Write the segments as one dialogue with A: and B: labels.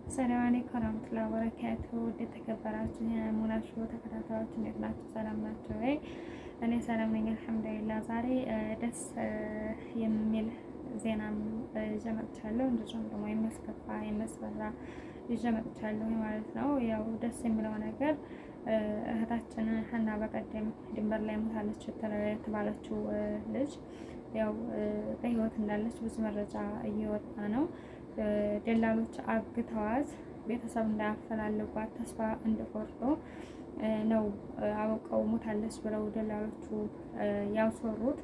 A: ሰላም አለይኩም ወራህመቱላሂ ወበረካቱ። የተከበራችሁ የሙናሹ ተከታታዮች እንዴት ናችሁ? ሰላም ናችሁ ወይ? እኔ ሰላም ነኝ አልሐምዱሊላህ። ዛሬ ደስ የሚል ዜና ይዤ መጥቻለሁ። እንደዚሁም ደግሞ የሚያስከፋ የሚያስፈራ ይዤ መጥቻለሁ ማለት ነው። ያው ደስ የሚለው ነገር እህታችን ሀና በቀደም ድንበር ላይ ሞታለች የተባለችው ልጅ ያው በህይወት እንዳለች ብዙ መረጃ እየወጣ ነው። ደላሎች አግተዋት ቤተሰብ እንዳያፈላልጓት ተስፋ እንደቆርጦ ነው አውቀው ሞታለች ብለው ደላሎቹ ያስወሩት።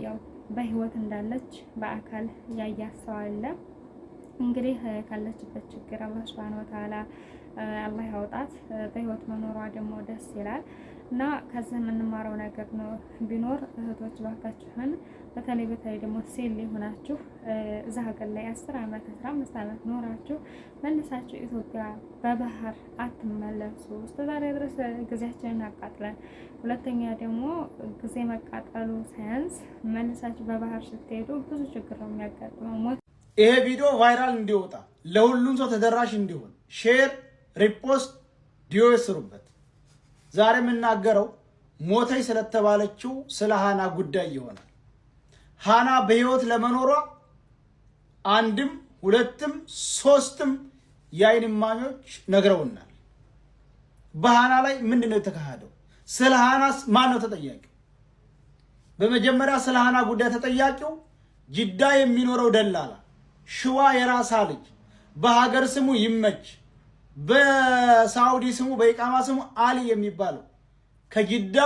A: ያው በህይወት እንዳለች በአካል ያያሰዋለ። እንግዲህ ካለችበት ችግር አላህ ሱብሃነሁ ወተዓላ አላህ ያውጣት። በህይወት መኖሯ ደግሞ ደስ ይላል እና ከዚህ የምንማረው ነገር ነው ቢኖር እህቶች ባካችሁን በተለይ ደግሞ ሴል ሆናችሁ እዛ ሀገር ላይ 10 ዓመት 15 ዓመት ኖራችሁ መልሳችሁ ኢትዮጵያ በባህር አትመለሱ። እስከዛሬ ድረስ ጊዜያችንን አቃጥለን፣ ሁለተኛ ደግሞ ጊዜ መቃጠሉ ሳያንስ መልሳችሁ በባህር ስትሄዱ ብዙ ችግር ነው የሚያጋጥመው።
B: ይሄ ቪዲዮ ቫይራል እንዲወጣ ለሁሉም ሰው ተደራሽ እንዲሆን ሼር፣ ሪፖስት፣ ዲዮ ይስሩበት። ዛሬ የምናገረው ሞተይ ስለተባለችው ስለ ሃና ጉዳይ ይሆናል። ሃና በህይወት ለመኖሯ አንድም ሁለትም ሶስትም የዓይን እማኞች ነግረውናል። በሃና ላይ ምንድነው የተካሄደው? ስለ ሃናስ ማን ነው ተጠያቂው? በመጀመሪያ ስለ ሃና ጉዳይ ተጠያቂው ጅዳ የሚኖረው ደላላ ሽዋ የራሳ ልጅ በሀገር ስሙ ይመች በሳውዲ ስሙ በኢቃማ ስሙ አሊ የሚባለው ከጅዳ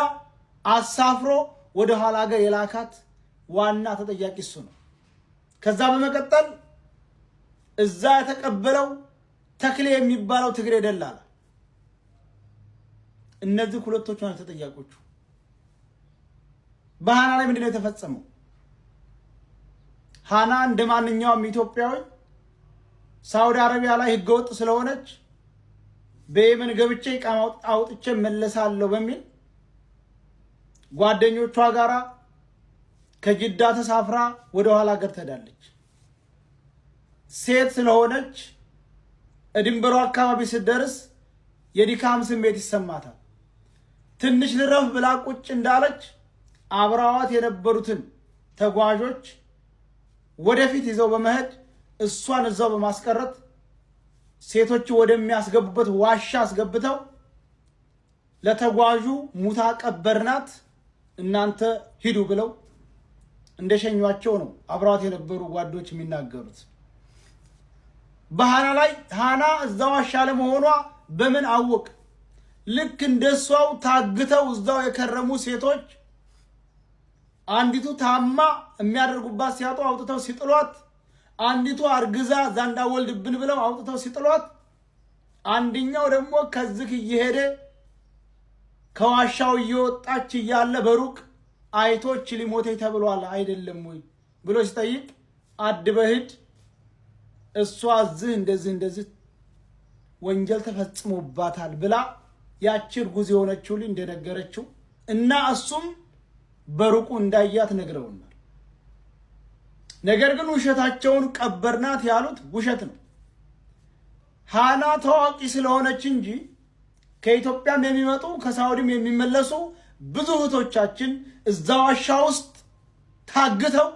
B: አሳፍሮ ወደ ኋላ ሀገር የላካት ዋና ተጠያቂ እሱ ነው። ከዛ በመቀጠል እዛ የተቀበለው ተክሌ የሚባለው ትግሬ ደላላ። እነዚህ ሁለቶቹ ናቸው ተጠያቂዎቹ። በሃና ላይ ምንድነው የተፈጸመው? ሃና እንደማንኛውም ኢትዮጵያዊ ሳውዲ አረቢያ ላይ ህገወጥ ስለሆነች በየመን ገብቼ ኢቃማ አውጥቼ መለሳለሁ በሚል ጓደኞቿ ጋራ ከጅዳ ተሳፍራ ወደ ኋላ ሀገር ትሄዳለች። ሴት ስለሆነች ድንበሩ አካባቢ ስትደርስ የድካም ስሜት ይሰማታል። ትንሽ ልረፍ ብላ ቁጭ እንዳለች አብራዋት የነበሩትን ተጓዦች ወደፊት ይዘው በመሄድ እሷን እዛው በማስቀረት ሴቶቹ ወደሚያስገቡበት ዋሻ አስገብተው ለተጓዡ ሙታ ቀበርናት እናንተ ሂዱ ብለው እንደሸኟቸው ነው አብራዋት የነበሩ ጓዶች የሚናገሩት። በሃና ላይ ሃና እዛው ዋሻ ለመሆኗ በምን አወቅ? ልክ እንደሷው ታግተው እዛው የከረሙ ሴቶች አንዲቱ ታማ የሚያደርጉባት ሲያጡ አውጥተው ሲጥሏት፣ አንዲቱ አርግዛ ዛንዳ ወልድብን ብለው አውጥተው ሲጥሏት፣ አንደኛው ደግሞ ከዚህ እየሄደ ከዋሻው እየወጣች እያለ በሩቅ አይቶች ሊሞቴ ተብሏል አይደለም ወይ ብሎ ሲጠይቅ አድበህድ እሷ እዚህ እንደዚህ ወንጀል ተፈጽሞባታል ብላ ያቺ እርጉዝ የሆነችው ልጅ እንደነገረችው እና እሱም በሩቁ እንዳያት ነግረውናል። ነገር ግን ውሸታቸውን ቀበርናት ያሉት ውሸት ነው። ሃና ታዋቂ ስለሆነች እንጂ ከኢትዮጵያም የሚመጡ ከሳውዲም የሚመለሱ ብዙ እህቶቻችን እዛ ዋሻ ውስጥ ታግተው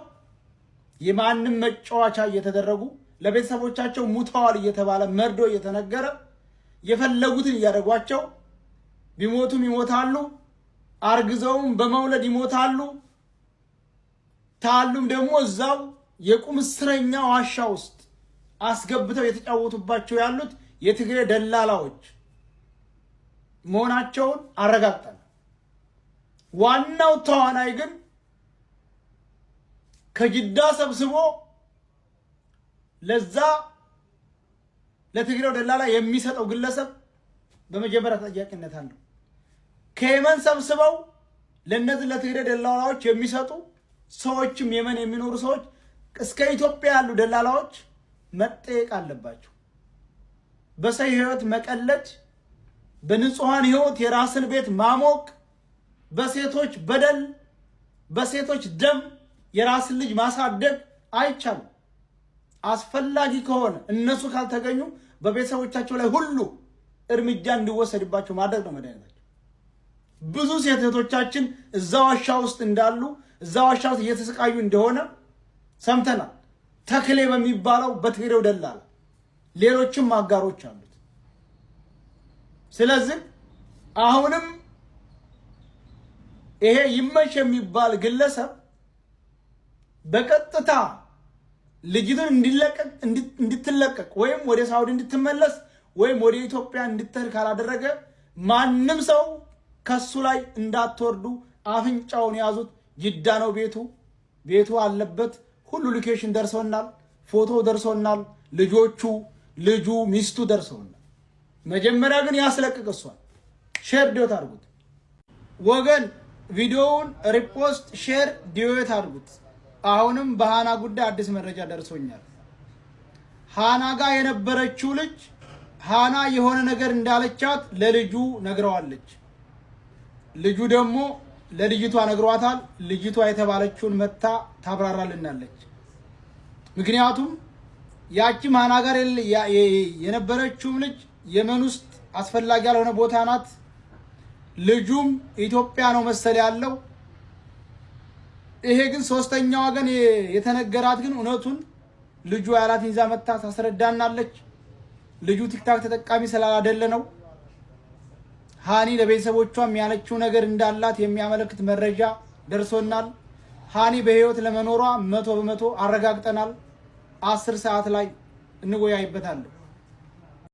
B: የማንም መጫወቻ እየተደረጉ ለቤተሰቦቻቸው ሙተዋል እየተባለ መርዶ እየተነገረ የፈለጉትን እያደረጓቸው ቢሞቱም ይሞታሉ፣ አርግዘውም በመውለድ ይሞታሉ። ታሉም ደግሞ እዛው የቁም እስረኛ ዋሻ ውስጥ አስገብተው የተጫወቱባቸው ያሉት የትግሬ ደላላዎች መሆናቸውን አረጋግጠናል። ዋናው ተዋናይ ግን ከጅዳ ሰብስቦ ለዛ ለትግሬው ደላላ የሚሰጠው ግለሰብ በመጀመሪያ ተጠያቂነት አለው። ከየመን ሰብስበው ለነዚህ ለትግሬ ደላላዎች የሚሰጡ ሰዎችም የመን የሚኖሩ ሰዎች እስከ ኢትዮጵያ ያሉ ደላላዎች መጠየቅ አለባቸው። በሰው ህይወት መቀለድ፣ በንጹሃን ህይወት የራስን ቤት ማሞቅ፣ በሴቶች በደል በሴቶች ደም የራስን ልጅ ማሳደግ አይቻልም። አስፈላጊ ከሆነ እነሱ ካልተገኙ በቤተሰቦቻቸው ላይ ሁሉ እርምጃ እንዲወሰድባቸው ማድረግ ነው መድኃኒታቸው። ብዙ ሴት እህቶቻችን እዛ ዋሻ ውስጥ እንዳሉ እዛ ዋሻ ውስጥ እየተሰቃዩ እንደሆነ ሰምተናል። ተክሌ በሚባለው በትግሬው ደላላ ሌሎችም አጋሮች አሉት። ስለዚህ አሁንም ይሄ ይመች የሚባል ግለሰብ በቀጥታ ልጅቱን እንድትለቀቅ ወይም ወደ ሳውዲ እንድትመለስ ወይም ወደ ኢትዮጵያ እንድትሄድ ካላደረገ ማንም ሰው ከሱ ላይ እንዳትወርዱ አፍንጫውን ያዙት። ጅዳ ነው ቤቱ አለበት። ሁሉ ሎኬሽን ደርሶናል፣ ፎቶ ደርሶናል፣ ልጁ ሚስቱ ደርሶናል። መጀመሪያ ግን ያስለቅቅ እሷን። ሼር ዲዮት አድርጉት ወገን፣ ቪዲዮውን ሪፖስት ሼር ዲዮት አድርጉት። አሁንም በሃና ጉዳይ አዲስ መረጃ ደርሶኛል። ሃና ጋር የነበረችው ልጅ ሃና የሆነ ነገር እንዳለቻት ለልጁ ነግረዋለች። ልጁ ደግሞ ለልጅቷ ነግሯታል። ልጅቷ የተባለችውን መታ ታብራራልናለች። ምክንያቱም ያቺም ሃና ጋር የነበረችውም ልጅ የመን ውስጥ አስፈላጊ ያልሆነ ቦታ ናት። ልጁም ኢትዮጵያ ነው መሰል ያለው። ይሄ ግን ሶስተኛ ወገን የተነገራት ግን እውነቱን ልጁ ያላትን ይዛ መታ ታስረዳናለች። ልጁ ቲክታክ ተጠቃሚ ስላላደለ ነው። ሃኒ ለቤተሰቦቿም ያለችው ነገር እንዳላት የሚያመለክት መረጃ ደርሶናል። ሃኒ በህይወት ለመኖሯ 100% አረጋግጠናል። 10 ሰዓት ላይ እንወያይበታለን።